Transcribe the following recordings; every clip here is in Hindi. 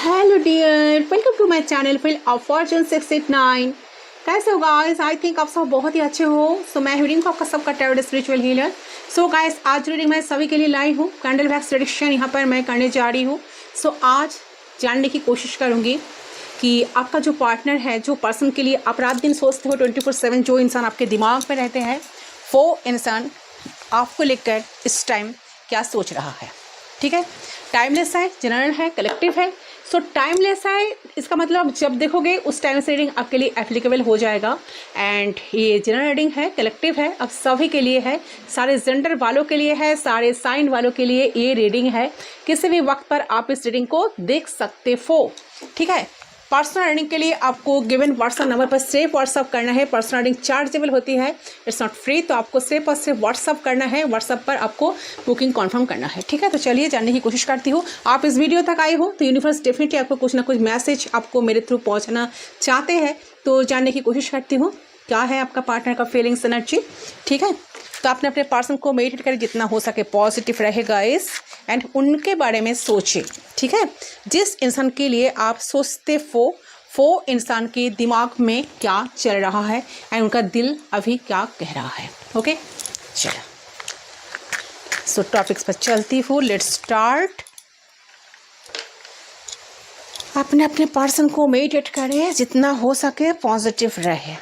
Hello dear, welcome to my channel fill of fortune 689। कैसे हो गाइस? आई थिंक आप सब बहुत ही अच्छे हो। मैं रीडिंग आपका सबका टैरोट स्पिरिचुअल हीलर। गाइस, आज रीडिंग मैं सभी के लिए लाई हूँ। कैंडल वैक्स प्रेडिक्शन यहाँ पर मैं करने जा रही हूँ। आज जानने की कोशिश करूँगी कि आपका जो पार्टनर है, जो पर्सन के लिए आप रात दिन सोचते हो 24/7, जो इंसान आपके दिमाग में रहते हैं, वो इंसान आपको लेकर इस टाइम क्या सोच रहा है। ठीक है, टाइमलेस है, जनरल है, कलेक्टिव है। टाइमलेस है, इसका मतलब जब देखोगे उस टाइम से रीडिंग आपके लिए एप्लीकेबल हो जाएगा। एंड ये जनरल रीडिंग है, कलेक्टिव है, अब सभी के लिए है, सारे जेंडर वालों के लिए है, सारे साइन वालों के लिए ये रीडिंग है। किसी भी वक्त पर आप इस रीडिंग को देख सकते हो। ठीक है, पर्सनल रीडिंग के लिए आपको गिवन व्हाट्सएप नंबर पर सिर्फ व्हाट्सअप करना है। पर्सनल रीडिंग चार्जेबल होती है, इट्स नॉट फ्री, तो आपको सिर्फ और सिर्फ व्हाट्सअप करना है। व्हाट्सअप पर आपको बुकिंग कंफर्म करना है। ठीक है, तो चलिए जानने की कोशिश करती हूँ। आप इस वीडियो तक आए हो तो यूनिवर्स डेफिनेटली आपको कुछ ना कुछ मैसेज आपको मेरे थ्रू पहुँचना चाहते हैं। तो जानने की कोशिश करती हूँ क्या है आपका पार्टनर का फीलिंग्स एनर्जी। ठीक है, तो आपने अपने पर्सन को मेडिटेट करें, जितना हो सके पॉजिटिव रहेगा इस, एंड उनके बारे में सोचें। ठीक है, जिस इंसान के लिए आप सोचते वो इंसान के दिमाग में क्या चल रहा है एंड उनका दिल अभी क्या कह रहा है। ओके, चलो टॉपिक्स पर चलती हूँ। Let's start. अपने अपने पर्सन को मेडिटेट करें, जितना हो सके पॉजिटिव रहे।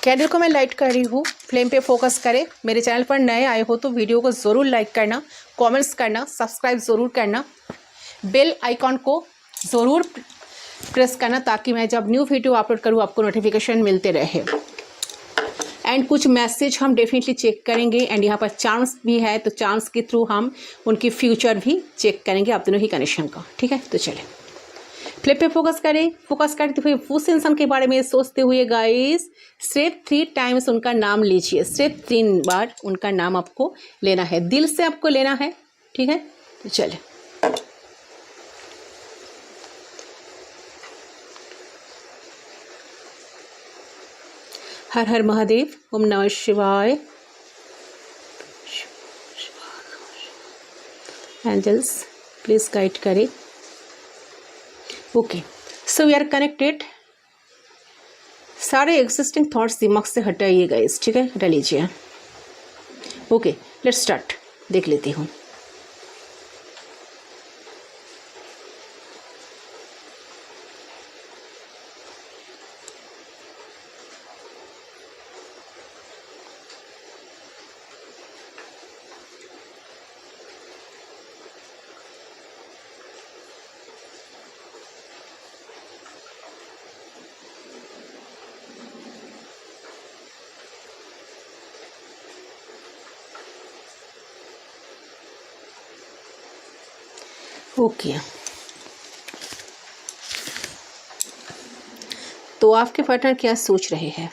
कैंडल को मैं लाइट कर रही हूँ, फ्लेम पे फोकस करें। मेरे चैनल पर नए आए हो तो वीडियो को ज़रूर लाइक करना, कमेंट्स करना, सब्सक्राइब ज़रूर करना, बेल आइकॉन को ज़रूर प्रेस करना ताकि मैं जब न्यू वीडियो अपलोड करूँ आपको नोटिफिकेशन मिलते रहे। एंड कुछ मैसेज हम डेफिनेटली चेक करेंगे। एंड यहाँ पर चांस भी है, तो चांस के थ्रू हम उनकी फ्यूचर भी चेक करेंगे, आप दोनों ही कनेक्शन का। ठीक है, तो चले फ्लिप पे फोकस करें। फोकस करते हुए उस इंसान के बारे में सोचते हुए गाइस सिर्फ 3 टाइम्स उनका नाम लीजिए। सिर्फ 3 बार उनका नाम आपको लेना है, दिल से आपको लेना है। ठीक है, तो चले हर हर महादेव, ओम नमः शिवाय। एंजल्स प्लीज गाइड करें। Okay, so we are connected. सारे एग्जिस्टिंग थॉट्स दिमाग से हटाइए गाइस। ठीक है, हटा लीजिए। Okay, let's start. देख लेती हूँ। ओके, तो आपके पार्टनर क्या सोच रहे हैं?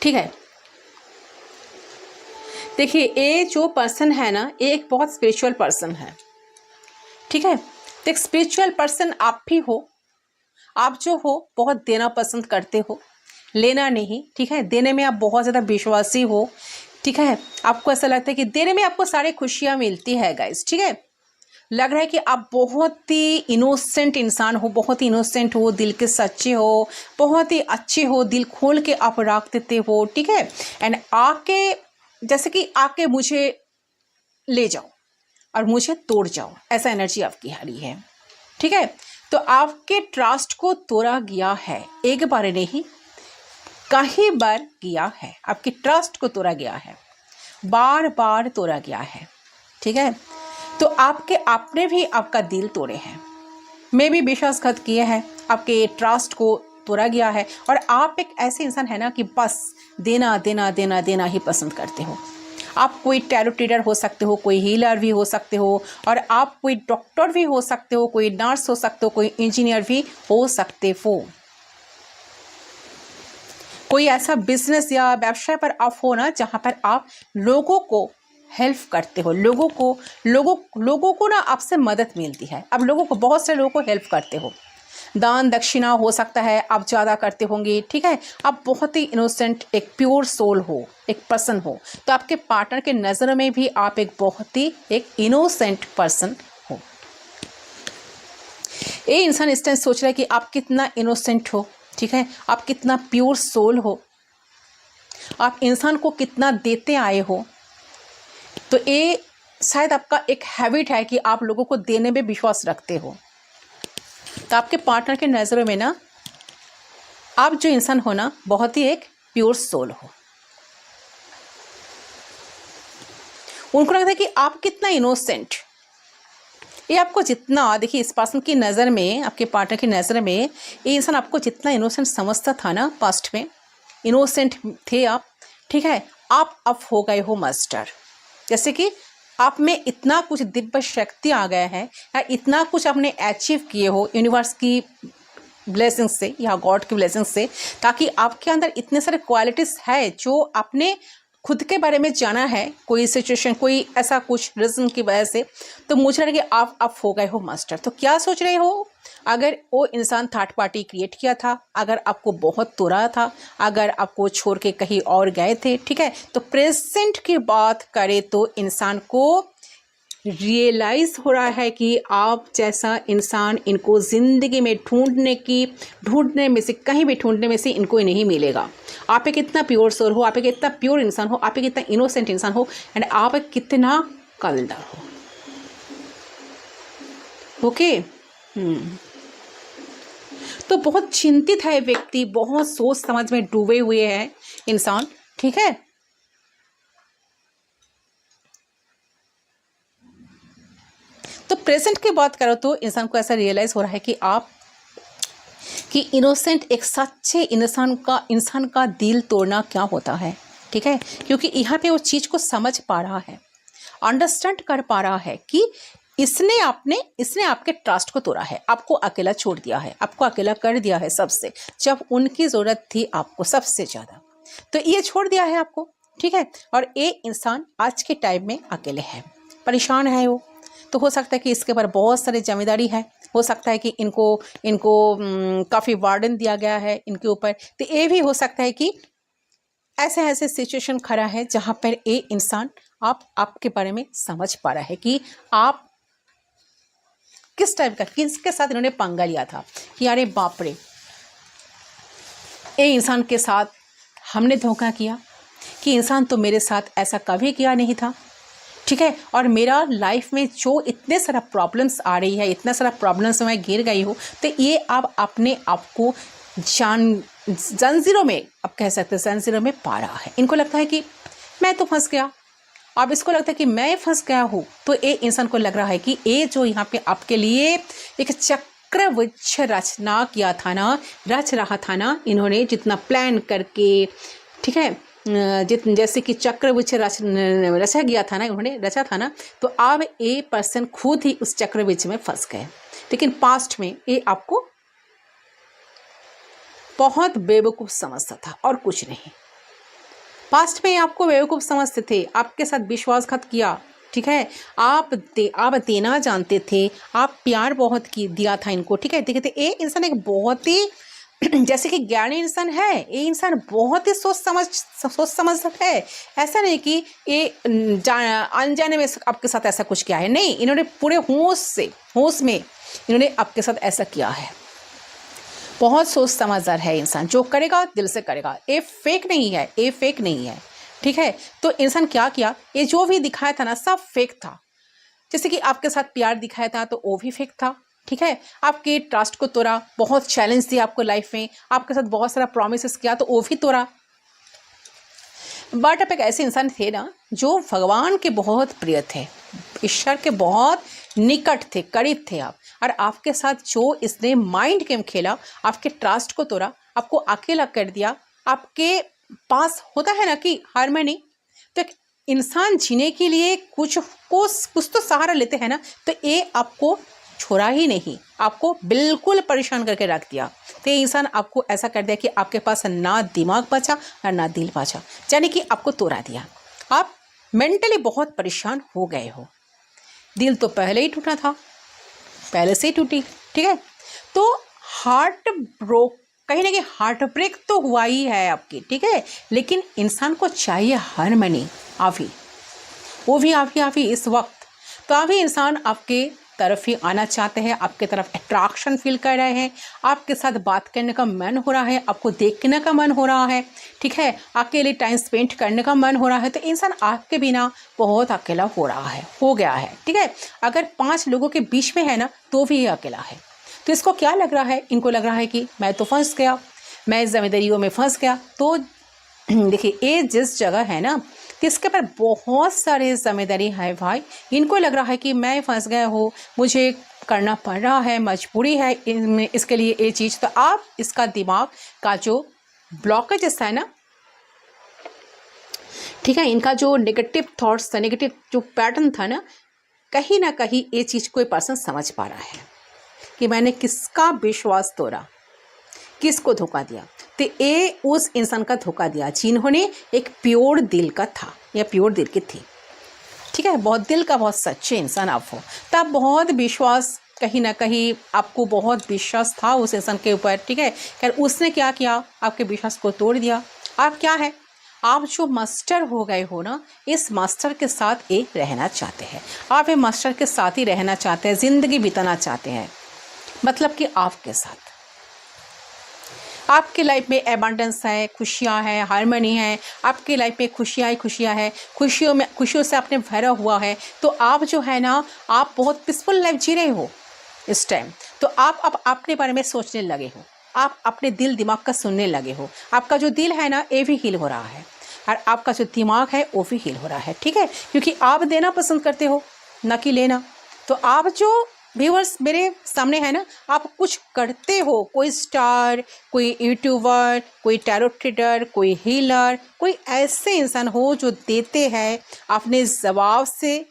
ठीक है, देखिए ये जो पर्सन है ना, ये एक बहुत स्पिरिचुअल पर्सन है। ठीक है, तो एक स्पिरिचुअल पर्सन आप भी हो। आप जो हो बहुत देना पसंद करते हो, लेना नहीं। ठीक है, देने में आप बहुत ज़्यादा विश्वासी हो। ठीक है, आपको ऐसा लगता है कि देने में आपको सारी खुशियाँ मिलती है गाइस। ठीक है, लग रहा है कि आप बहुत ही इनोसेंट इंसान हो, बहुत ही इनोसेंट हो, दिल के सच्चे हो, बहुत ही अच्छे हो, दिल खोल के आप रख देते हो। ठीक है, एंड आके जैसे कि आके मुझे ले जाओ और मुझे तोड़ जाओ, ऐसा एनर्जी आपकी आ रही है। ठीक है, तो आपके ट्रस्ट को तोड़ा गया है, एक बार नहीं कई बार किया है। आपके ट्रस्ट को तोड़ा गया है, बार बार तोड़ा गया है। ठीक है, तो आपने भी आपका दिल तोड़े हैं, मैं भी विश्वासघात किए हैं, आपके ट्रस्ट को तोड़ा गया है। और आप एक ऐसे इंसान है ना कि बस देना देना देना देना ही पसंद करते हो। आप कोई टैरो रीडर हो सकते हो, कोई हीलर भी हो सकते हो, और आप कोई डॉक्टर भी हो सकते हो, कोई नर्स हो सकते हो, कोई इंजीनियर भी हो सकते हो। कोई ऐसा बिजनेस या व्यवसाय पर आप हो ना जहाँ पर आप लोगों को हेल्प करते हो, लोगों को ना आपसे मदद मिलती है। अब लोगों को, बहुत से लोगों को हेल्प करते हो। दान दक्षिणा हो सकता है आप ज़्यादा करते होंगे, ठीक है। आप बहुत ही इनोसेंट एक प्योर सोल हो, एक पर्सन हो, तो आपके पार्टनर के नज़र में भी आप एक बहुत ही एक इनोसेंट पर्सन हो। ये इंसान इस टाइम सोच रहा है कि आप कितना इनोसेंट हो, ठीक है, आप कितना प्योर सोल हो, आप इंसान को कितना देते आए हो। तो ये शायद आपका एक हैबिट है कि आप लोगों को देने में विश्वास रखते हो। तो आपके पार्टनर के नज़रों में ना आप जो इंसान हो ना बहुत ही एक प्योर सोल हो। उनको लगता है कि आप कितना इनोसेंट, ये आपको जितना, देखिए इस पर्सन की नज़र में, आपके पार्टनर की नज़र में ये इंसान आपको जितना इनोसेंट समझता था ना, पास्ट में इनोसेंट थे आप, ठीक है, आप अब हो गए हो मास्टर। जैसे कि आप में इतना कुछ दिव्य शक्ति आ गया है या इतना कुछ आपने अचीव किए हो यूनिवर्स की ब्लेसिंग से या गॉड की ब्लेसिंग से, ताकि आपके अंदर इतने सारे क्वालिटीज़ है जो आपने खुद के बारे में जाना है, कोई सिचुएशन, कोई ऐसा कुछ रीज़न की वजह से, तो मुझे लगा कि आप हो गए हो मास्टर। तो क्या सोच रहे हो, अगर वो इंसान थर्ड पार्टी क्रिएट किया था, अगर आपको बहुत तोड़ा था, अगर आपको छोड़ के कहीं और गए थे, ठीक है, तो प्रेजेंट की बात करें तो इंसान को रियलाइज़ हो रहा है कि आप जैसा इंसान इनको ज़िंदगी में ढूंढने में से, कहीं भी ढूंढने में से इनको नहीं मिलेगा। आप एक इतना प्योर सोल हो, आप एक इतना प्योर इंसान हो, आप एक इतना इनोसेंट इंसान हो, एंड आप एक कितना कलदार हो। ओके। तो बहुत चिंतित है व्यक्ति, बहुत सोच समझ में डूबे हुए हैं इंसान, ठीक है। तो प्रेजेंट की बात करो तो इंसान को ऐसा रियलाइज हो रहा है कि इनोसेंट एक सच्चे इंसान का दिल तोड़ना क्या होता है, ठीक है, क्योंकि यहाँ पे वो चीज़ को समझ पा रहा है, अंडरस्टैंड कर पा रहा है कि इसने आपके ट्रस्ट को तोड़ा है, आपको अकेला छोड़ दिया है, आपको अकेला कर दिया है सबसे, जब उनकी ज़रूरत थी आपको सबसे ज़्यादा, तो ये छोड़ दिया है आपको, ठीक है। और ये इंसान आज के टाइम में अकेले है, परेशान है वो। तो हो सकता है कि इसके ऊपर बहुत सारी जिम्मेदारी है, हो सकता है कि इनको काफ़ी वार्डन दिया गया है इनके ऊपर। तो ये भी हो सकता है कि ऐसे सिचुएशन खड़ा है जहाँ पर ये इंसान आपके बारे में समझ पा रहा है कि आप किस टाइप का, किसके साथ इन्होंने पंगा लिया था, कि अरे बाप रे, ये इंसान के साथ हमने धोखा किया, कि इंसान तो मेरे साथ ऐसा कभी किया नहीं था, ठीक है। और मेरा लाइफ में जो इतने सारा प्रॉब्लम्स आ रही है, इतना सारा प्रॉब्लम्स में गिर गई हूँ, तो ये अब अपने आप को जंजीरों में, आप कह सकते हैं जंजीरों में पा रहा है। इनको लगता है कि मैं तो फंस गया, अब इसको लगता है कि मैं फंस गया हूँ। तो ये इंसान को लग रहा है कि ये जो यहाँ पे आपके लिए एक चक्रवृक्ष रच रहा था ना इन्होंने, जितना प्लान करके, ठीक है, जैसे कि चक्रवृक्ष रचा गया था ना, उन्होंने रचा था ना, तो अब ये पर्सन खुद ही उस चक्रवृक्ष में फंस गए। लेकिन पास्ट में ये आपको बहुत बेवकूफ़ समझता था और कुछ नहीं। पास्ट में आपको बेवकूफ़ समझते थे, आपके साथ विश्वासघात किया, ठीक है, आप देना जानते थे, आप प्यार बहुत दिया था इनको, ठीक है। देखिए ये इंसान एक बहुत ही जैसे कि ज्ञानी इंसान है, ये इंसान बहुत ही सोच समझ है। ऐसा नहीं कि ये अनजाने में आपके साथ ऐसा कुछ किया है, नहीं, इन्होंने पूरे होश में इन्होंने आपके साथ ऐसा किया है। बहुत सोच समझदार है इंसान, जो करेगा दिल से करेगा, ये फेक नहीं है, ठीक है। तो इंसान क्या किया, ये जो भी दिखाया था ना सब फेक था। जैसे कि आपके साथ प्यार दिखाया था तो वो भी फेक था, ठीक है। आपके ट्रस्ट को तोड़ा, बहुत चैलेंज दिया आपको लाइफ में, आपके साथ बहुत सारा प्रॉमिसेस किया तो वो भी तोड़ा। बट आप एक ऐसे इंसान थे ना जो भगवान के बहुत प्रिय थे, ईश्वर के बहुत निकट थे, करीब थे आप, और आपके साथ जो इसने माइंड गेम खेला, आपके ट्रस्ट को तोड़ा, आपको अकेला कर दिया। आपके पास होता है ना कि हारमोनी, तो एक इंसान जीने के लिए कुछ तो सहारा लेते हैं ना, तो ये आपको छोड़ा ही नहीं, आपको बिल्कुल परेशान करके रख दिया। तो ये इंसान आपको ऐसा कर दिया कि आपके पास ना दिमाग बचा और ना दिल बचा, यानी कि आपको तोड़ा दिया। आप मेंटली बहुत परेशान हो गए हो, दिल तो पहले ही टूटा था, पहले से ही टूटी, ठीक है। तो हार्ट ब्रोक, कहीं ना कहीं हार्ट ब्रेक तो हुआ ही है आपकी, ठीक है, लेकिन इंसान को चाहिए हार्मनी, अभी वो भी अभी इस वक्त। तो अभी इंसान आपके तरफ ही आना चाहते हैं, आपके तरफ अट्रैक्शन फील कर रहे हैं, आपके साथ बात करने का मन हो रहा है, आपको देखने का मन हो रहा है, ठीक है, अकेले टाइम स्पेंड करने का मन हो रहा है। तो इंसान आपके बिना बहुत अकेला हो रहा है, हो गया है, ठीक है। अगर 5 लोगों के बीच में है ना तो भी ये अकेला है। तो इसको क्या लग रहा है, इनको लग रहा है कि मैं तो फंस गया, मैं जिम्मेदारियों में फंस गया। तो देखिए ये जिस जगह है ना इसके पर बहुत सारे जिम्मेदारी है भाई, इनको लग रहा है कि मैं फंस गया हूँ, मुझे करना पड़ रहा है, मजबूरी है इसके लिए ये चीज़। तो आप इसका दिमाग का जो ब्लॉकेज है ना, ठीक है, इनका जो नेगेटिव थॉट्स था, नेगेटिव जो पैटर्न था ना कहीं ये चीज़ कोई पर्सन समझ पा रहा है कि मैंने किसका विश्वास तोड़ा, किसको धोखा दिया। तो ये उस इंसान का धोखा दिया जिन्होंने एक प्योर दिल का था या प्योर दिल की थी, ठीक है, बहुत दिल का बहुत सच्चे इंसान आप हो। तो आप बहुत विश्वास, कहीं ना कहीं आपको बहुत विश्वास था उस इंसान के ऊपर, ठीक है, खैर उसने क्या किया, आपके विश्वास को तोड़ दिया। आप क्या है, आप जो मास्टर हो गए हो ना, इस मास्टर के साथ एक रहना चाहते हैं, आप ये मास्टर के साथ ही रहना चाहते हैं, ज़िंदगी बिताना चाहते हैं, मतलब कि आपके साथ आपकी लाइफ में एबंडेंस है, खुशियाँ हैं, हार्मनी है, आपकी लाइफ में खुशियाँ हैं, खुशियों से आपने भरा हुआ है। तो आप जो है ना, आप बहुत पीसफुल लाइफ जी रहे हो इस टाइम। तो आप अब अपने बारे में सोचने लगे हो, आप अपने दिल दिमाग का सुनने लगे हो। आपका जो दिल है ना ये भी हील हो रहा है और आपका जो दिमाग है वो भी हील हो रहा है, ठीक है, क्योंकि आप देना पसंद करते हो ना कि लेना। तो आप जो व्यूअर्स मेरे सामने है ना, आप कुछ करते हो, कोई स्टार, कोई यूट्यूबर, कोई टैरो ट्रेडर, कोई हीलर, कोई ऐसे इंसान हो जो देते हैं, अपने जवाब से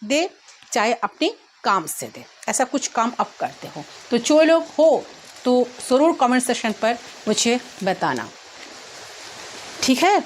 दे चाहे अपने काम से दे, ऐसा कुछ काम आप करते हो। तो जो लोग हो तो ज़रूर कमेंट सेक्शन पर मुझे बताना, ठीक है।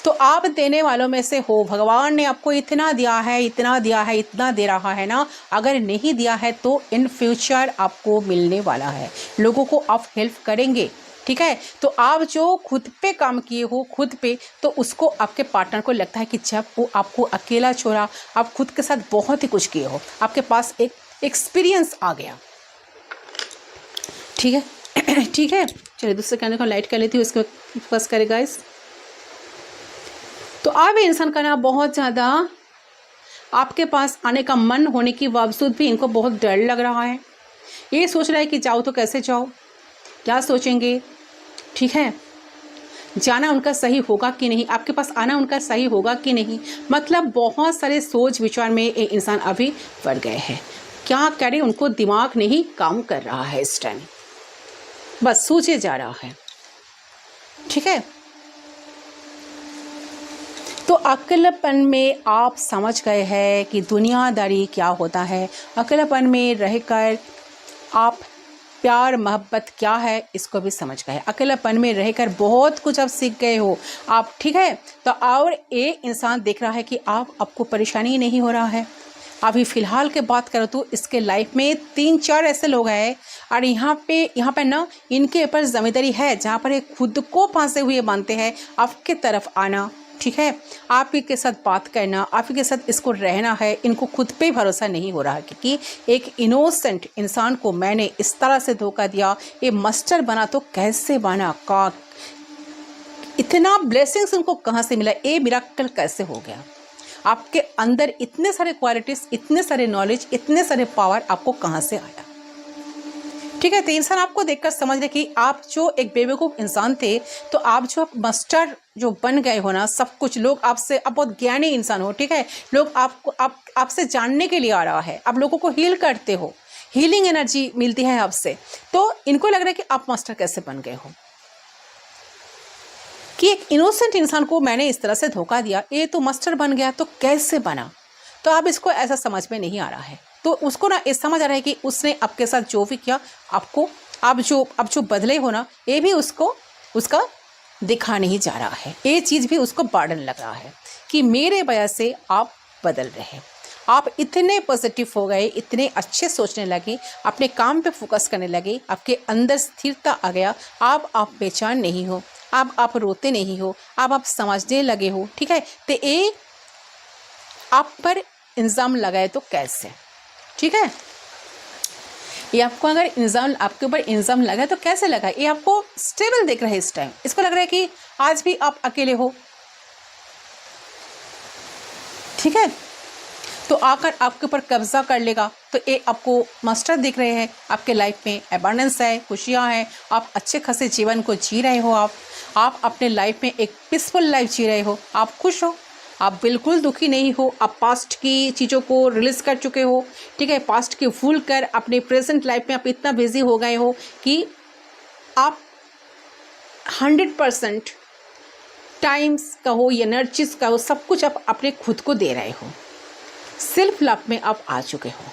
तो आप देने वालों में से हो, भगवान ने आपको इतना दिया है, इतना दिया है, इतना दे रहा है ना, अगर नहीं दिया है तो इन फ्यूचर आपको मिलने वाला है, लोगों को आप हेल्प करेंगे, ठीक है। तो आप जो खुद पे काम किए हो खुद पे, तो उसको आपके पार्टनर को लगता है कि जब वो आपको अकेला छोड़ा, आप खुद के साथ बहुत ही कुछ किए हो, आपके पास एक एक्सपीरियंस आ गया, ठीक है। ठीक है, चलिए दूसरे कैमरे को लाइट कर लेती हूँ, इसको फोकस करें गाइस। तो आप इंसान का ना बहुत ज़्यादा आपके पास आने का मन होने के बावजूद भी इनको बहुत डर लग रहा है, ये सोच रहा है कि जाओ तो कैसे जाओ, क्या सोचेंगे, ठीक है, जाना उनका सही होगा कि नहीं, आपके पास आना उनका सही होगा कि नहीं, मतलब बहुत सारे सोच विचार में ये इंसान अभी पड़ गए हैं। क्या करें, उनको दिमाग नहीं काम कर रहा है इस टाइम, बस सोचे जा रहा है, ठीक है। तो अकेलापन में आप समझ गए हैं कि दुनियादारी क्या होता है, अकेलापन में रहकर आप प्यार मोहब्बत क्या है इसको भी समझ गए, अकेलापन में रहकर बहुत कुछ आप सीख गए हो आप, ठीक है। तो और ये इंसान देख रहा है कि आपको परेशानी नहीं हो रहा है। अभी फ़िलहाल के बात करो तो इसके लाइफ में 3-4 ऐसे लोग हैं और यहाँ पे ना इनके ऊपर जिम्मेदारी है जहाँ पर ये खुद को फंसे हुए मानते हैं आपके तरफ आना, ठीक है, आप ही के साथ बात करना, आप ही के साथ इसको रहना है। इनको खुद पे भरोसा नहीं हो रहा क्योंकि एक इनोसेंट इंसान को मैंने इस तरह से धोखा दिया, ये मास्टर बना तो कैसे बना, का इतना ब्लेसिंग्स उनको कहाँ से मिला, ये मिराकल कैसे हो गया, आपके अंदर इतने सारे क्वालिटीज़, इतने सारे नॉलेज, इतने सारे पावर आपको कहाँ से आया, ठीक है। तो इंसान आपको देखकर समझ रहे कि आप जो एक बेवकूफ़ इंसान थे, तो आप जो मास्टर जो बन गए हो ना, सब कुछ लोग आपसे, आप बहुत ज्ञानी इंसान हो, ठीक है, लोग आपसे जानने के लिए आ रहा है, आप लोगों को हील करते हो, हीलिंग एनर्जी मिलती है आपसे। तो इनको लग रहा है कि आप मास्टर कैसे बन गए हो, कि एक इनोसेंट इंसान को मैंने इस तरह से धोखा दिया, ये तो मास्टर बन गया, तो कैसे बना। तो अब इसको ऐसा समझ में नहीं आ रहा है, तो उसको ना ये समझ आ रहा है कि उसने आपके साथ जो भी किया, आपको अब जो बदले हो ना, ये भी उसका दिखा नहीं जा रहा है, ये चीज़ भी उसको बर्डन लग रहा है कि मेरे वजह से आप बदल रहे, आप इतने पॉजिटिव हो गए, इतने अच्छे सोचने लगे, अपने काम पे फोकस करने लगे, आपके अंदर स्थिरता आ गया। अब आप बेचैन नहीं हो, अब आप रोते नहीं हो, अब आप समझने लगे हो। ठीक है, तो ये आप पर इल्ज़ाम लगाए तो कैसे? ठीक है, ये आपको अगर इल्ज़ाम, आपके ऊपर इल्ज़ाम लगा तो कैसे लगा? ये आपको स्टेबल देख रहा है इस टाइम, इसको लग रहा है कि आज भी आप अकेले हो। ठीक है, तो आकर आपके ऊपर कब्जा कर लेगा। तो ये आपको मास्टर दिख रहे हैं, आपके लाइफ में अबंडेंस है, खुशियाँ हैं, आप अच्छे खासे जीवन को जी रहे हो। आप अपने लाइफ में एक पीसफुल लाइफ जी रहे हो, आप खुश हो, आप बिल्कुल दुखी नहीं हो। आप पास्ट की चीज़ों को रिलीज़ कर चुके हो। ठीक है, पास्ट की भूल कर अपने प्रेजेंट लाइफ में आप इतना बिजी हो गए हो कि आप 100% टाइम्स का हो, एनर्जीज का हो, सब कुछ आप अपने खुद को दे रहे हो। सेल्फ लव में आप आ चुके हो।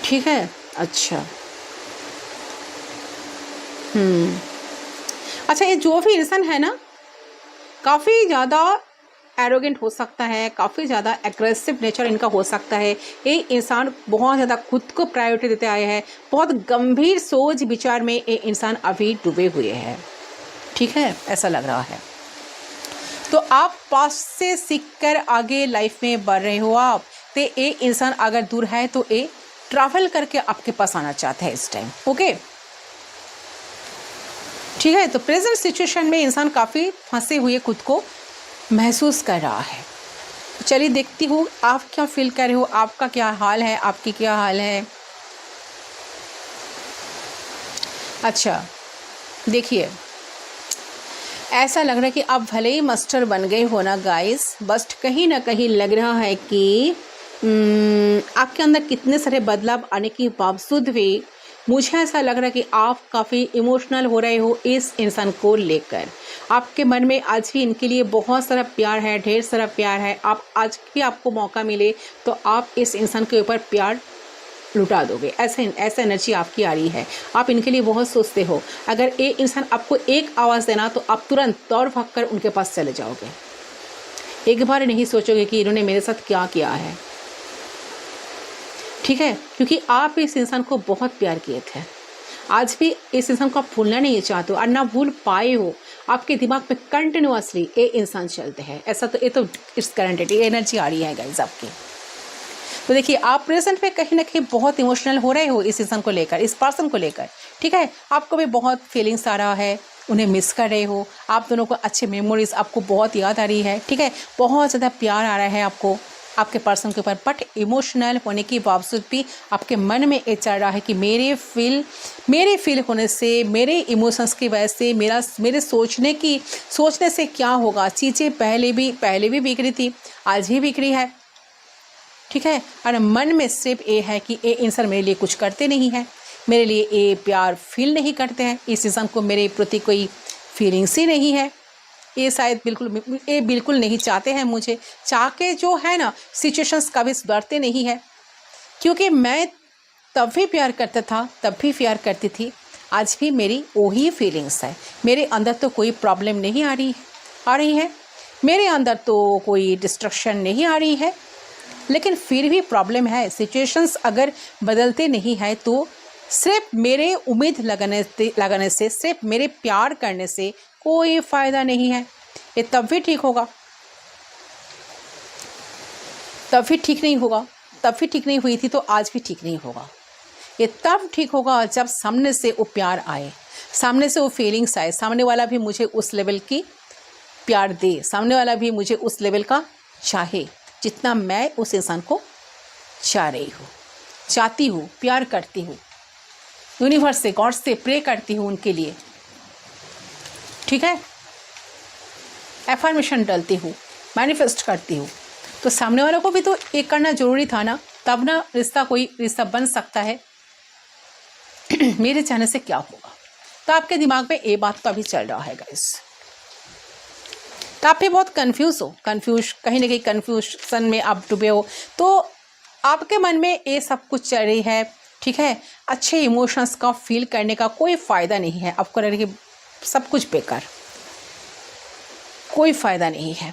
ठीक है, अच्छा अच्छा, ये जो भी इंसान है ना, काफ़ी ज़्यादा एरोगेंट हो सकता है, काफ़ी ज़्यादा एग्रेसिव नेचर इनका हो सकता है। ये इंसान बहुत ज़्यादा खुद को प्रायोरिटी देते आए हैं, बहुत गंभीर सोच विचार में ये इंसान अभी डूबे हुए हैं। ठीक है, ऐसा लग रहा है। तो आप पास्ट से सीखकर आगे लाइफ में बढ़ रहे हो। आप तो ये इंसान अगर दूर है तो ये ट्रैवल करके आपके पास आना चाहता है इस टाइम। ओके, ठीक है, तो प्रेजेंट सिचुएशन में इंसान काफ़ी फंसे हुए खुद को महसूस कर रहा है। चलिए देखती हूँ आप क्या फील कर रहे हो, आपका क्या हाल है, आपकी क्या हाल है। अच्छा देखिए, ऐसा लग रहा है कि आप भले ही मास्टर बन गए हो ना गाइस, बस कहीं ना कहीं लग रहा है कि आपके अंदर कितने सारे बदलाव आने के बावजूद भी मुझे ऐसा लग रहा है कि आप काफ़ी इमोशनल हो रहे हो इस इंसान को लेकर। आपके मन में आज भी इनके लिए बहुत सारा प्यार है, ढेर सारा प्यार है। आप आज भी आपको मौका मिले तो आप इस इंसान के ऊपर प्यार लुटा दोगे, ऐसा एनर्जी आपकी आ रही है। आप इनके लिए बहुत सोचते हो। अगर ये इंसान आपको एक आवाज़ देना तो आप तुरंत दौड़ भाग कर उनके पास चले जाओगे। एक बार नहीं सोचोगे कि इन्होंने मेरे साथ क्या किया है। ठीक है, क्योंकि आप इस इंसान को बहुत प्यार किए थे। आज भी इस इंसान को आप भूलना नहीं चाहते हो और ना भूल पाए हो। आपके दिमाग में कंटिन्यूअसली ये इंसान चलते हैं। ऐसा तो ये तो इट्स गारंटेड एनर्जी आ रही है गाइस आपकी। तो देखिए, आप प्रेजेंट में कहीं ना कहीं बहुत इमोशनल हो रहे हो इस इंसान को लेकर, इस पर्सन को लेकर। ठीक है, आपको भी बहुत फीलिंग्स आ रहा है, उन्हें मिस कर रहे हो। आप दोनों को अच्छे मेमोरीज आपको बहुत याद आ रही है। ठीक है, बहुत ज़्यादा प्यार आ रहा है आपको आपके पर्सन के ऊपर, बट इमोशनल होने के बावजूद भी आपके मन में ये चल रहा है कि मेरे फील होने से, मेरे इमोशंस की वजह से, मेरे सोचने से क्या होगा। चीज़ें पहले भी बिगड़ी थी, आज भी बिगड़ी है। ठीक है, और मन में सिर्फ ये है कि ये इंसान मेरे लिए कुछ करते नहीं है, मेरे लिए ये प्यार फील नहीं करते हैं, इस इंसान को मेरे प्रति कोई फीलिंग्स ही नहीं है। ये शायद बिल्कुल नहीं चाहते हैं मुझे। चाह के जो है ना, सिचुएशंस कभी सुधरते नहीं है। क्योंकि मैं तब भी प्यार करता था, तब भी प्यार करती थी, आज भी मेरी वही फीलिंग्स है। मेरे अंदर तो कोई प्रॉब्लम नहीं आ रही है, मेरे अंदर तो कोई डिस्ट्रक्शन नहीं आ रही है, लेकिन फिर भी प्रॉब्लम है। सिचुएशंस अगर बदलते नहीं है तो सिर्फ मेरे उम्मीद लगाने से, सिर्फ मेरे प्यार करने से कोई फ़ायदा नहीं है। ये तब भी ठीक होगा, तब भी ठीक नहीं होगा, तब भी ठीक नहीं हुई थी तो आज भी ठीक नहीं होगा। ये तब ठीक होगा जब सामने से वो प्यार आए, सामने से वो फीलिंग्स आए, सामने वाला भी मुझे उस लेवल की प्यार दे, सामने वाला भी मुझे उस लेवल का चाहे जितना मैं उस इंसान को चाहती हूँ, प्यार करती हूँ। यूनिवर्स से, गॉड से प्रे करती हूँ उनके लिए। ठीक है, एफर्मेशन डालती हूँ, मैनिफेस्ट करती हूँ। तो सामने वालों को भी तो एक करना जरूरी था ना, तब ना कोई रिश्ता बन सकता है। मेरे चाहने से क्या होगा। तो आपके दिमाग में ये बात तो अभी चल रहा है गाइस। तो आप भी बहुत कहीं ना कहीं कन्फ्यूजन में आप डूबे हो। तो आपके मन में ये सब कुछ चल रही है। ठीक है, अच्छे इमोशंस का फील करने का कोई फ़ायदा नहीं है। आपको लग रहा है कि सब कुछ बेकार, कोई फ़ायदा नहीं है।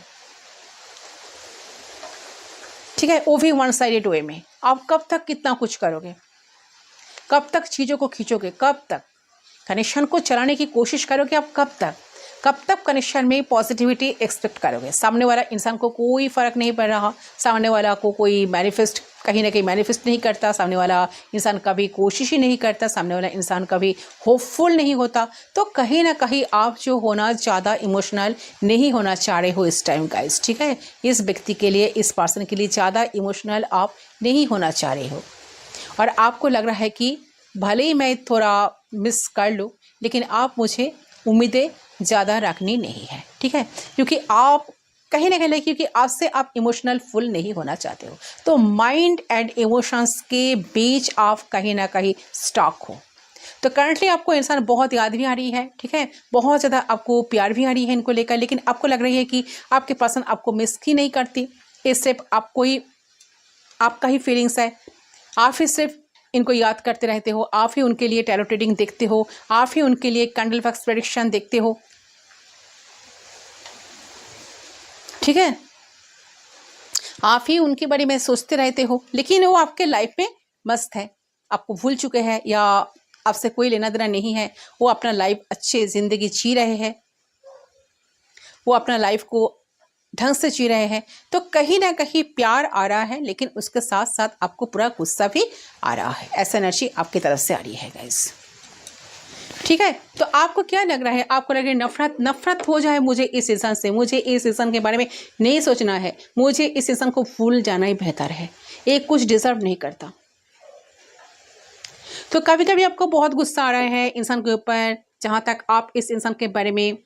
ठीक है, वो भी वन साइडेड वे में। आप कब तक कितना कुछ करोगे, कब तक चीज़ों को खींचोगे, कब तक कनेक्शन को चलाने की कोशिश करोगे, आप कब तक कनेक्शन में पॉजिटिविटी एक्सपेक्ट करोगे। सामने वाला इंसान को कोई फ़र्क नहीं पड़ रहा, सामने वाला को कोई मैनिफेस्ट कहीं ना कहीं मैनिफेस्ट नहीं करता, सामने वाला इंसान कभी कोशिश ही नहीं करता, सामने वाला इंसान कभी होपफुल नहीं होता, तो कहीं ना कहीं आप जो होना ज़्यादा इमोशनल नहीं होना चाह रहे हो इस टाइम गाइस। ठीक है, इस व्यक्ति के लिए, इस पर्सन के लिए ज़्यादा इमोशनल आप नहीं होना चाह रहे हो, और आपको लग रहा है कि भले ही मैं थोड़ा मिस कर लूँ, लेकिन आप मुझे उम्मीदें ज़्यादा रखनी नहीं है। ठीक है, क्योंकि आप कहीं ना कहीं, क्योंकि आपसे आप इमोशनल फुल नहीं होना चाहते हो, तो माइंड एंड इमोशंस के बीच आप कहीं ना कहीं स्टॉक हो। तो करंटली आपको इंसान बहुत याद भी आ रही है, ठीक है, बहुत ज़्यादा आपको प्यार भी आ रही है इनको लेकर, लेकिन आपको लग रही है कि आपके पर्सन आपको मिस ही नहीं करती। ये सिर्फ आपको ही, आपका ही फीलिंग्स है, आप ही सिर्फ इनको याद करते रहते हो, आप ही उनके लिए टैरो रीडिंग देखते हो, आप ही उनके लिए कैंडल वैक्स प्रेडिक्शन देखते हो। ठीक है, आप ही उनके बारे में सोचते रहते हो, लेकिन वो आपके लाइफ में मस्त है, आपको भूल चुके हैं या आपसे कोई लेना देना नहीं है। वो अपना लाइफ अच्छे ज़िंदगी जी रहे हैं, वो अपना लाइफ को ढंग से जी रहे हैं। तो कहीं ना कहीं प्यार आ रहा है, लेकिन उसके साथ साथ आपको पूरा गुस्सा भी आ रहा है। ऐसा एनर्जी आपकी तरफ से आ रही है गाइस। ठीक है, तो आपको क्या लग रहा है, आपको लग रहा है नफरत हो जाए मुझे इस इंसान से, मुझे इस इंसान के बारे में नहीं सोचना है, मुझे इस इंसान को भूल जाना ही बेहतर है, ये कुछ डिजर्व नहीं करता। तो कभी कभी आपको बहुत गुस्सा आ रहा है इंसान के ऊपर, जहां तक आप इस इंसान के बारे में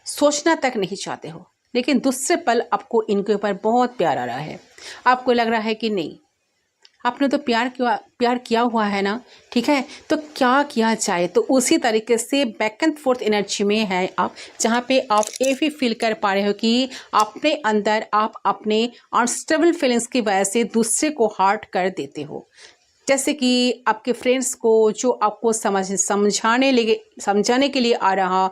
सोचना तक नहीं चाहते हो, लेकिन दूसरे पल आपको इनके ऊपर बहुत प्यार आ रहा है। आपको लग रहा है कि नहीं, आपने तो प्यार किया हुआ है ना, ठीक है, तो क्या किया जाए। तो उसी तरीके से बैक एंड फोर्थ एनर्जी में है आप, जहाँ पे आप ये भी फील कर पा रहे हो कि अपने अंदर आप अपने अनस्टेबल फीलिंग्स की वजह से दूसरे को हर्ट कर देते हो। जैसे कि आपके फ्रेंड्स को जो आपको समझाने के लिए आ रहा,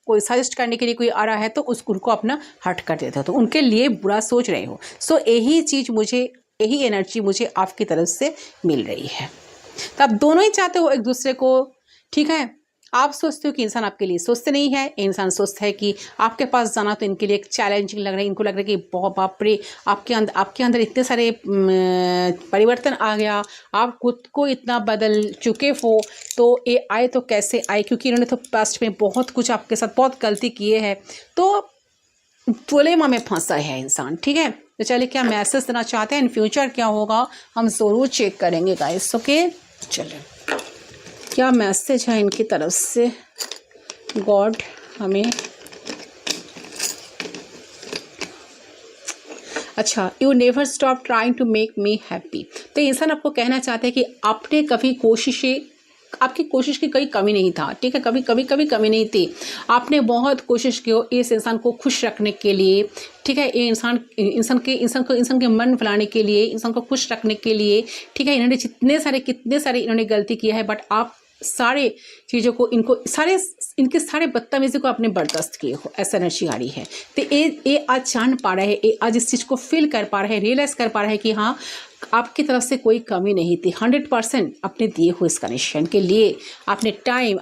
कोई सजेस्ट करने के लिए कोई आ रहा है, तो उनको अपना हर्ट कर देते हो, तो उनके लिए बुरा सोच रहे हो। सो यही एनर्जी मुझे आपकी तरफ से मिल रही है। तो आप दोनों ही चाहते हो एक दूसरे को, ठीक है। आप सोचते हो कि इंसान आपके लिए सोचते नहीं है, इंसान सोचता है कि आपके पास जाना तो इनके लिए एक चैलेंजिंग लग रहा है, इनको लग रहा है कि बहुत बाप रे, आपके अंदर इतने सारे परिवर्तन आ गया, आप खुद को इतना बदल चुके हो, तो ये आए तो कैसे आए, क्योंकि इन्होंने तो पास्ट में बहुत कुछ आपके साथ बहुत गलती किए हैं, तो डिलेमा में फंसा है इंसान। ठीक है, तो चलिए क्या मैसेज देना चाहते हैं, इन फ्यूचर क्या होगा हम ज़रूर चेक करेंगे गाइस। ओके, चलिए क्या मैसेज है इनकी तरफ से गॉड हमें। अच्छा, you never stop trying to make me happy. तो इंसान आपको कहना चाहते हैं कि आपने कभी आपकी कोशिश की कोई कमी नहीं था, ठीक है, कभी कमी नहीं थी, आपने बहुत कोशिश की हो इस इंसान को खुश रखने के लिए, ठीक है, ये इंसान के मन फैलाने के लिए, इंसान को खुश रखने के लिए, ठीक है। इन्होंने कितने सारे इन्होंने गलती किया है, बट आप सारे चीज़ों को इनके सारे बदतमीजी को आपने बर्दाश्त किए हो, ऐसा एनर्जी आ रही है। तो ये आज जान पा रहे हैं, ये आज इस चीज़ को फील कर पा रहे हैं, रियलाइज़ कर पा रहे हैं कि हाँ, आपकी तरफ से कोई कमी नहीं थी। 100% अपने दिए हुए इस कनेक्शन के लिए आपने टाइम,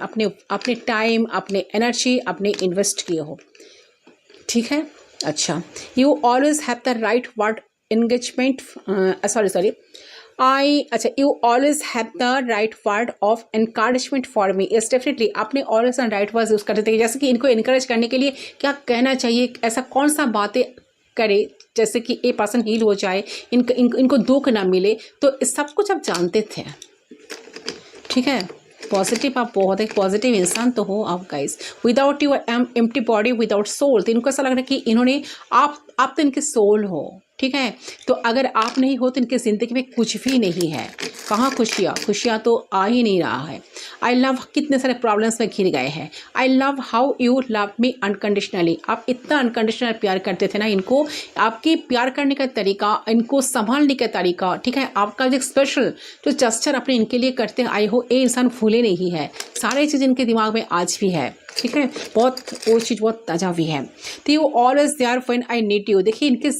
अपने एनर्जी आपने इन्वेस्ट किए हो, ठीक है। अच्छा, you always have the right word engagement, you always have the right word of encouragement for me। yes definitely, आपने always right words यूज़ करते थे, जैसे कि इनको encourage करने के लिए क्या कहना चाहिए, ऐसा कौन सा बातें करे जैसे कि ये पर्सन हील हो जाए, इनको दुख ना मिले, तो सब कुछ आप जानते थे, ठीक है। पॉजिटिव, आप बहुत एक पॉजिटिव इंसान तो हो आप guys. Without you am empty body without soul. तो इनको ऐसा लग रहा है कि इन्होंने आप तो इनके सोल हो, ठीक है। तो अगर आप नहीं हो तो इनकी ज़िंदगी में कुछ भी नहीं है। कहाँ खुशियाँ तो आ ही नहीं रहा है। आई लव, कितने सारे प्रॉब्लम्स में घिर गए हैं। I love how you love me unconditionally, आप इतना अनकंडीशनल प्यार करते थे ना इनको, आपकी प्यार करने का तरीका, इनको संभालने का तरीका, ठीक है, आपका जो स्पेशल जो जस्चर अपने इनके लिए करते हैं, आई हो ये इंसान भूले नहीं है। सारी चीज़ इनके दिमाग में आज भी है, ठीक है, बहुत वो चीज़ बहुत ताज़ा भी है। तो you always there when I need you, देखिए इनके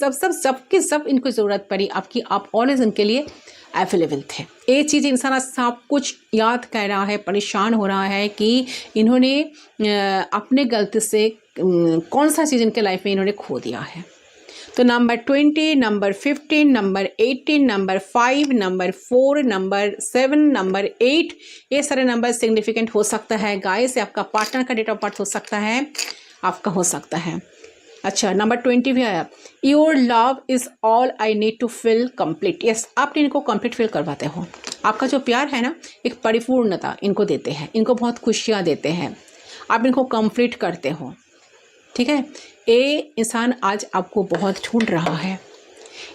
सब इनको ज़रूरत पड़ी आपकी, आप ऑलवेज इनके लिए अवेलेबल थे। ये चीज़ इंसान आज सब कुछ याद कर रहा है, परेशान हो रहा है कि इन्होंने अपने गलती से कौन सा चीज़ इनके लाइफ में इन्होंने खो दिया है। तो number 20, number 15, number 18, number 5, number 4, number 7, number 8, ये सारे नंबर सिग्निफिकेंट हो सकता है गाइस। आपका पार्टनर का डेट ऑफ बर्थ हो सकता है, आपका हो सकता है। अच्छा, नंबर 20 भी आया, your love is all I need to feel complete. Yes, आप इनको कंप्लीट फील करवाते हो। आपका जो प्यार है ना, एक परिपूर्णता इनको देते हैं, इनको बहुत खुशियाँ देते हैं, आप इनको कंप्लीट करते हो, ठीक है। ये इंसान आज आपको बहुत ढूंढ रहा है।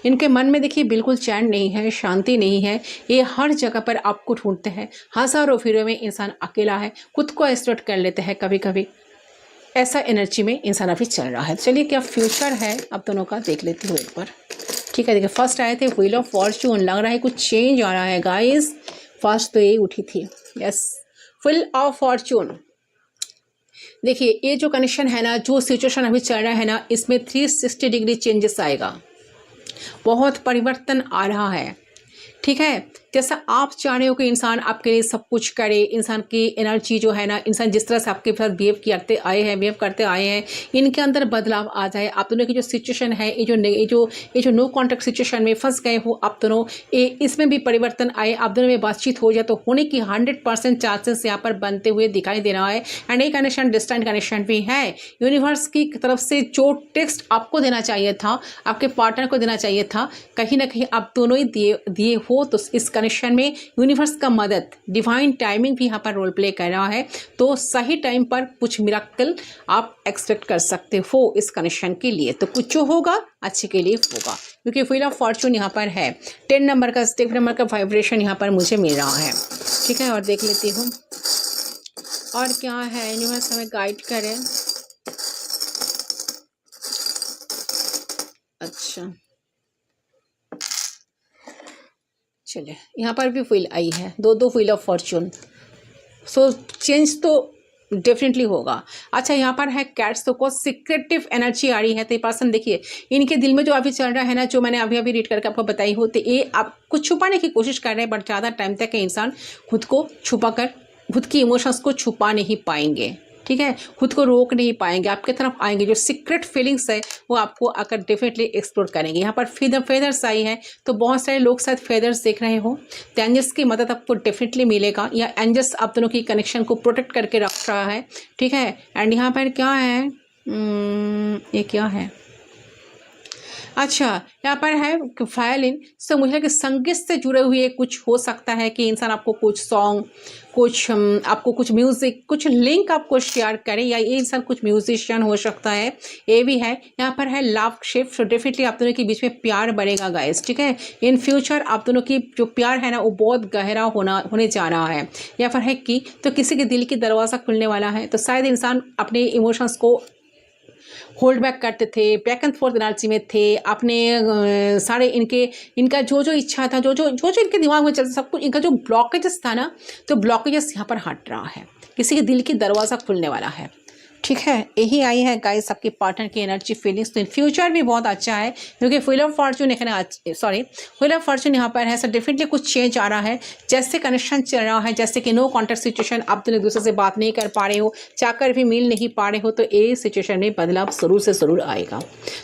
इनके मन में देखिए बिल्कुल चैन नहीं है, शांति नहीं है, ये हर जगह पर आपको ढूंढते हैं। हज़ारों फिरों में इंसान अकेला है, खुद को आइसोलेट कर लेते हैं कभी कभी, ऐसा एनर्जी में इंसान अभी चल रहा है। चलिए क्या फ्यूचर है आप दोनों का देख लेती हूँ एक बार, ठीक है। देखिए फर्स्ट आए थे व्हील ऑफ फॉर्च्यून, लग रहा है कुछ चेंज आ रहा है गाइस। फर्स्ट तो यही उठी थी, यस, व्हील ऑफ फॉर्च्यून। देखिए ये जो कनेक्शन है ना, जो सिचुएशन अभी चल रहा है ना, इसमें 360 डिग्री चेंजेस आएगा, बहुत परिवर्तन आ रहा है, ठीक है। जैसा आप चाह रहे हो कि इंसान आपके लिए सब कुछ करे, इंसान की एनर्जी जो है ना, इंसान जिस तरह से आपके साथ बिहेव करते आए हैं, इनके अंदर बदलाव आ जाए। आप दोनों की जो सिचुएशन है, ये जो नो कॉन्टैक्ट सिचुएशन में फंस गए हो आप दोनों, इसमें भी परिवर्तन आए, आप दोनों में बातचीत हो जाए, तो होने की 100% चांसेस यहाँ पर बनते हुए दिखाई दे रहा है। एंड ये कनेक्शन डिस्टेंट कनेक्शन भी है। यूनिवर्स की तरफ से जो टेक्स्ट आपको देना चाहिए था, आपके पार्टनर को देना चाहिए था, कहीं ना कहीं आप दोनों ही दिए हो। तो इस कनेक्शन में यूनिवर्स का मदद, डिवाइन टाइमिंग भी यहाँ पर रोल प्ले कर रहा है। तो सही टाइम पर कुछ मिरेकल आप एक्सपेक्ट कर सकते हो इस कनेक्शन के लिए। तो कुछ जो होगा अच्छे के लिए होगा, क्योंकि व्हील ऑफ फॉर्च्यून यहाँ पर है। 10 नंबर का, 10 नंबर का वाइब्रेशन यहाँ पर मुझे मिल रहा है, ठीक है। और देख लेती हूँ और क्या है, यूनिवर्स हमें गाइड करे। अच्छा चलिए, यहाँ पर भी व्हील आई है, दो wheel of Fortune. So change तो डेफिनेटली होगा। अच्छा यहाँ पर है कैट्स, तो कुछ सीक्रेटिव एनर्जी आ रही है। तो ये पर्सन देखिए इनके दिल में जो अभी चल रहा है ना, जो मैंने अभी रीड करके आपको बताई हो, तो ये आप कुछ छुपाने की कोशिश कर रहे हैं, बट ज़्यादा टाइम तक इंसान खुद को छुपा कर, खुद की इमोशंस को छुपा नहीं पाएंगे, ठीक है, खुद को रोक नहीं पाएंगे, आपके तरफ आएंगे। जो सीक्रेट फीलिंग्स है वो आपको आकर डेफिनेटली एक्सप्लोर करेंगे। यहाँ पर फेदर्स आई है, तो बहुत सारे लोग शायद फेदर्स देख रहे हो, तो एंजल्स की मदद आपको डेफिनेटली मिलेगा, या एंजल्स आप दोनों की कनेक्शन को प्रोटेक्ट करके रख रहा है, ठीक है। एंड यहाँ पर क्या है, ये क्या है, अच्छा यहाँ पर है वायलिन। सो मुझे लगा कि संगीत से जुड़े हुए कुछ हो सकता है कि इंसान आपको कुछ सॉन्ग, कुछ आपको कुछ म्यूज़िक, कुछ लिंक आपको शेयर करे, या ये इंसान कुछ म्यूजिशियन हो सकता है, ये भी है। यहाँ पर है लव शिफ्ट, डेफिनेटली आप दोनों के बीच में प्यार बढ़ेगा गाइस, ठीक है। इन फ्यूचर आप दोनों की जो प्यार है ना, वो बहुत गहरा होने जा रहा है। यहाँ पर है कि तो किसी के दिल की दरवाज़ा खुलने वाला है, तो शायद इंसान अपने इमोशंस को होल्ड बैक करते थे, बैक एंड फोर्थ एनर्जी में थे, अपने सारे इनका जो इच्छा था, जो इनके दिमाग में चलता, सब कुछ इनका जो ब्लॉकेजेस था ना, तो ब्लॉकेजेस यहाँ पर हट रहा है, किसी के दिल की दरवाज़ा खुलने वाला है, ठीक है। यही आई है गाइस आपके पार्टनर की एनर्जी फीलिंग्स। तो इन फ्यूचर भी बहुत अच्छा है, क्योंकि wheel of Fortune wheel of Fortune यहाँ पर है। सो डेफिनेटली कुछ चेंज आ रहा है, जैसे कनेक्शन चल रहा है, जैसे कि नो कॉन्टैक्ट सिचुएशन, आप दोनों एक दूसरे से बात नहीं कर पा रहे हो, चाहकर भी मिल नहीं पा रहे हो, तो ये सिचुएशन में बदलाव जरूर से ज़रूर आएगा।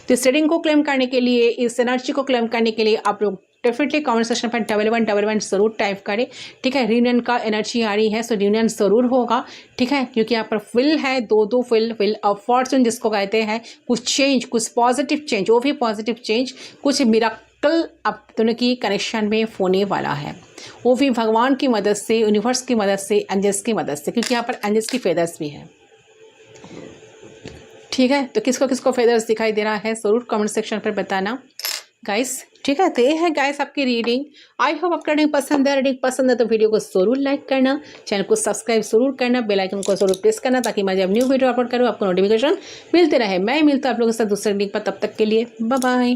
तो इस रीडिंग को क्लेम करने के लिए, इस एनर्जी को क्लेम करने के लिए आप लोग डेफिनेटली कमेंट सेक्शन पर 1111 ज़रूर टाइप करें, ठीक है। रियूनियन का एनर्जी आ रही है, सो रियूनियन ज़रूर होगा, ठीक है, क्योंकि यहाँ पर व्हील है, दो व्हील ऑफ फॉर्च्यून जिसको कहते हैं। कुछ चेंज, कुछ पॉजिटिव चेंज, वो भी पॉजिटिव चेंज, कुछ मिरेकल आप दोनों की कनेक्शन में होने वाला है, वो भी भगवान की मदद से, यूनिवर्स की मदद से, एंजल्स की मदद से, क्योंकि यहाँ पर एंजल्स की फेदर्स भी है, ठीक है। तो किसको किसको फेदर्स दिखाई दे रहा है ज़रूर कमेंट सेक्शन पर बताना। गाइस। ठीक है, तो ये है गाइस आपकी रीडिंग। आई होप आपका रीडिंग पसंद है। रीडिंग पसंद है तो वीडियो को जरूर लाइक करना, चैनल को सब्सक्राइब जरूर करना, बेल आइकन को जरूर प्रेस करना, ताकि मैं जब न्यू वीडियो अपलोड करूँ आपको नोटिफिकेशन मिलते रहे। मैं मिलता हूँ आप लोगों के साथ दूसरे रीडिंग पर, तब तक के लिए बाय बाय।